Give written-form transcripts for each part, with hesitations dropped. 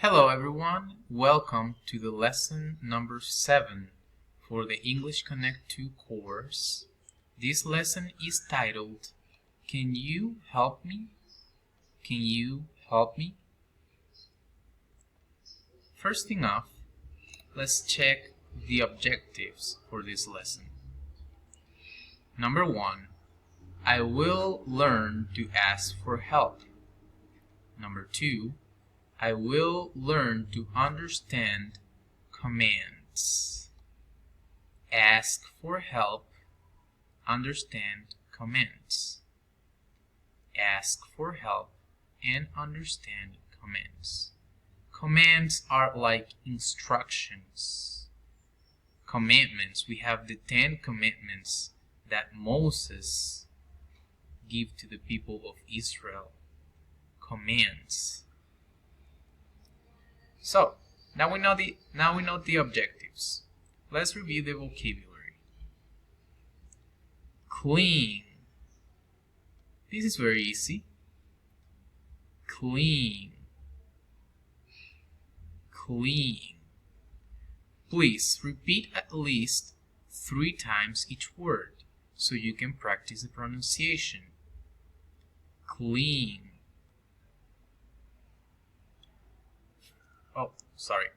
Hello everyone, welcome to the lesson number 7 for the English Connect 2 course. This lesson is titled, Can you help me? Can you help me? First thing off, let's check the objectives for this lesson. Number 1, I will learn to ask for help. Number 2, I will learn to understand commands. Ask for help, understand commands. Ask for help and understand commands. Commands are like instructions. Commandments, we have the 10 commandments that Moses gave to the people of Israel. Commands. So, now we know the objectives. Let's review the vocabulary. Clean. This is very easy. Clean. Clean. Please repeat at least 3 times each word so you can practice the pronunciation. Clean. Oh, sorry.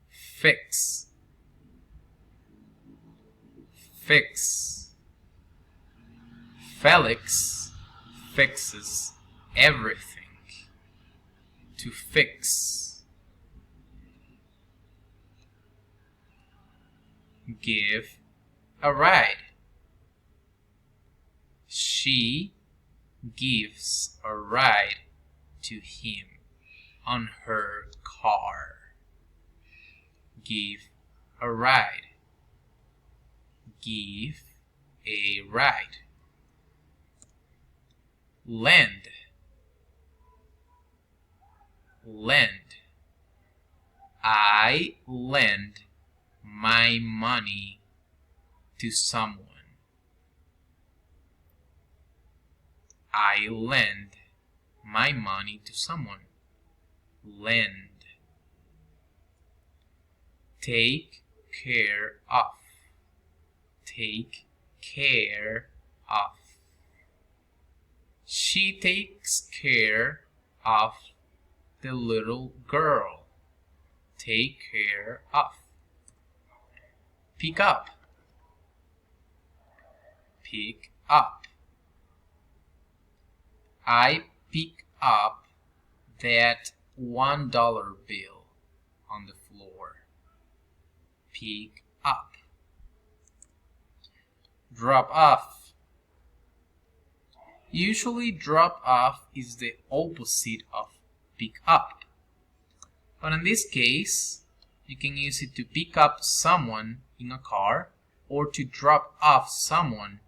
Fix. Fix. Felix fixes everything. To fix. Give a ride. She gives a ride to him on her car. Give a ride. Give a ride. Lend. Lend. I lend my money to someone. I lend my money to someone. Lend. Take care of. Take care of. She takes care of the little girl. Take care of. Pick up. Pick up. I pick up that $1 bill on the floor. Pick up. Drop off. Usually drop off is the opposite of pick up. But in this case, you can use it to pick up someone in a car or to drop off someone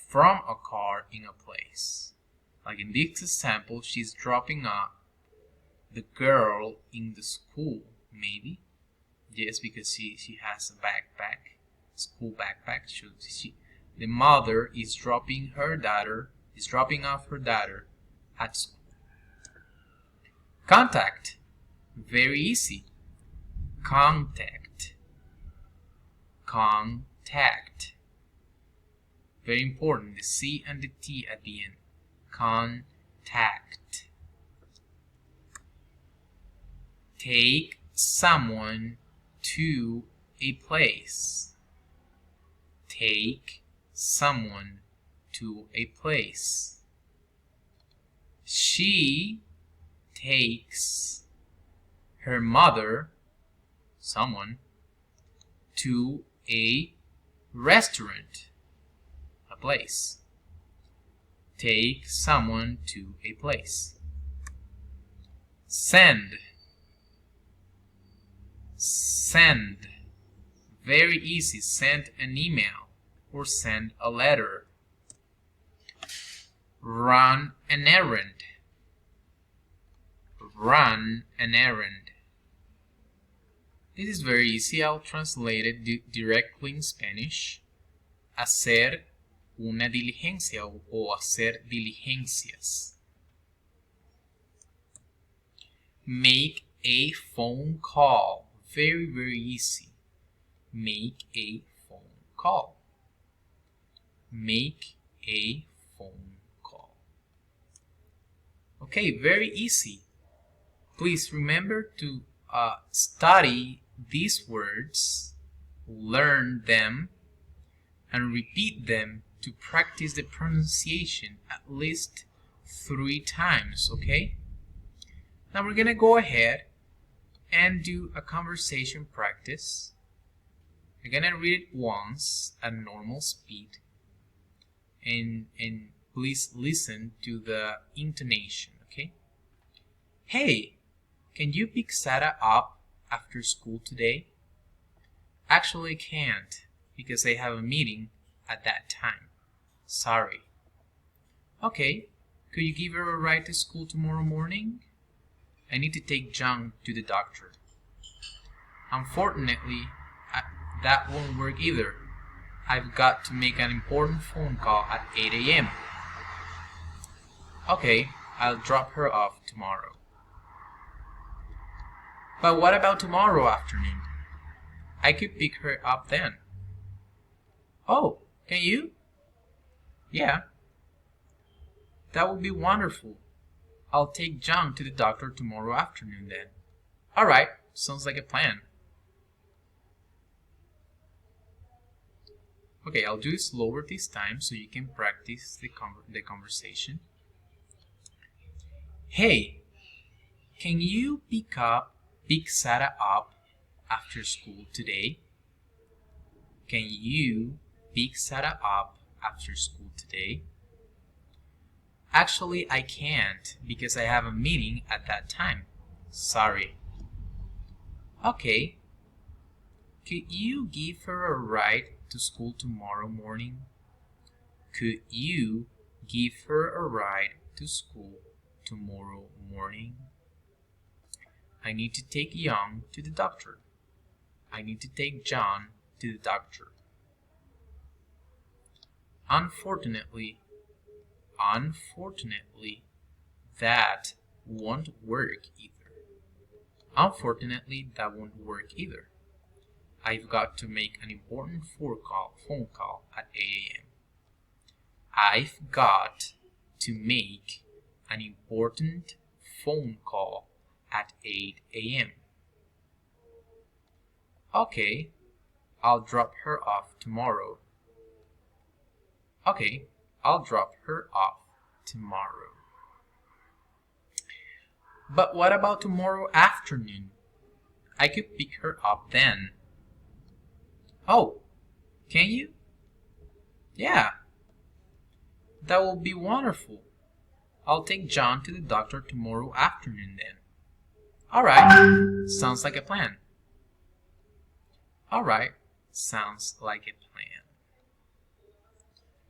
from a car in a place. Like in this example, she's dropping off the girl in the school, maybe. Yes, because she has a backpack, school backpack. The mother is dropping off her daughter at school. Contact. Very easy. Contact. Contact. Very important. The C and the T at the end. Contact. Take someone to a place. Take someone to a place. She takes her mother, someone, to a restaurant, a place. Take someone to a place. Send. Send. Very easy. Send an email or send a letter. Run an errand. Run an errand. This is very easy. I'll translate it directly in Spanish. Hacer una diligencia o hacer diligencias. Make a phone call. Very, very easy. Make a phone call. Make a phone call. Okay, very easy. Please remember to study these words, learn them, and repeat them to practice the pronunciation at least 3 times, okay? Now we're gonna go ahead and do a conversation practice. We're gonna read it once at normal speed, and please listen to the intonation, okay? Hey, can you pick Sarah up after school today? Actually, I can't because I have a meeting at that time. Sorry. Okay, could you give her a ride to school tomorrow morning? I need to take John to the doctor. Unfortunately, that won't work either. I've got to make an important phone call at 8 a.m. Okay, I'll drop her off tomorrow. But what about tomorrow afternoon? I could pick her up then. Oh, can you? Yeah. That would be wonderful. I'll take John to the doctor tomorrow afternoon then. Alright, sounds like a plan. Okay, I'll do it slower this time so you can practice the conversation. Hey, can you pick Sarah up after school today? Can you pick Sarah up after school today? Actually, I can't because I have a meeting at that time. Sorry. Okay. Could you give her a ride to school tomorrow morning? Could you give her a ride to school tomorrow morning? I need to take Young to the doctor. I need to take John to the doctor. Unfortunately, that won't work either. Unfortunately, that won't work either. I've got to make an important phone call at 8 a.m. I've got to make an important phone call at 8 a.m. Okay, I'll drop her off tomorrow. Okay, I'll drop her off tomorrow. But what about tomorrow afternoon? I could pick her up then. Oh, can you? Yeah. That will be wonderful. I'll take John to the doctor tomorrow afternoon then. Alright, sounds like a plan. Alright, sounds like a plan.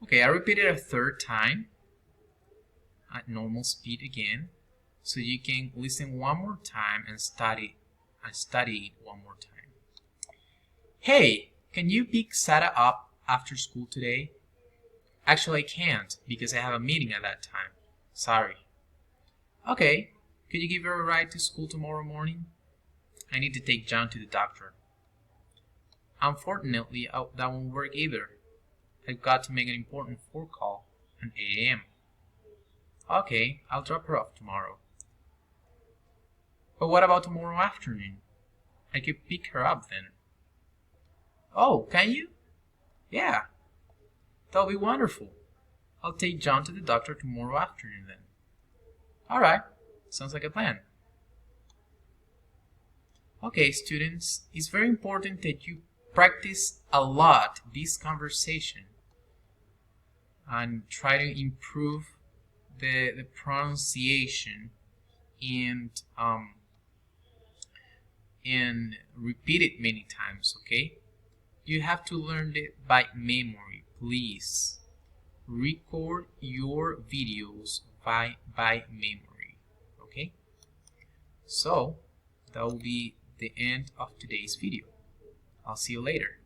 Okay, I repeated a 3rd time at normal speed again, so you can listen one more time and study it one more time. Hey, can you pick Sarah up after school today? Actually, I can't because I have a meeting at that time. Sorry. Okay, could you give her a ride to school tomorrow morning? I need to take John to the doctor. Unfortunately, that won't work either. I've got to make an important phone call at 8 a.m. Okay, I'll drop her off tomorrow. But what about tomorrow afternoon? I could pick her up then. Oh, can you? Yeah. That'll be wonderful. I'll take John to the doctor tomorrow afternoon then. Alright, sounds like a plan. Okay, students, it's very important that you practice a lot this conversation and try to improve the pronunciation and repeat it many times, okay? You have to learn it by memory. Please record your videos by memory, okay? So that will be the end of today's video. I'll see you later.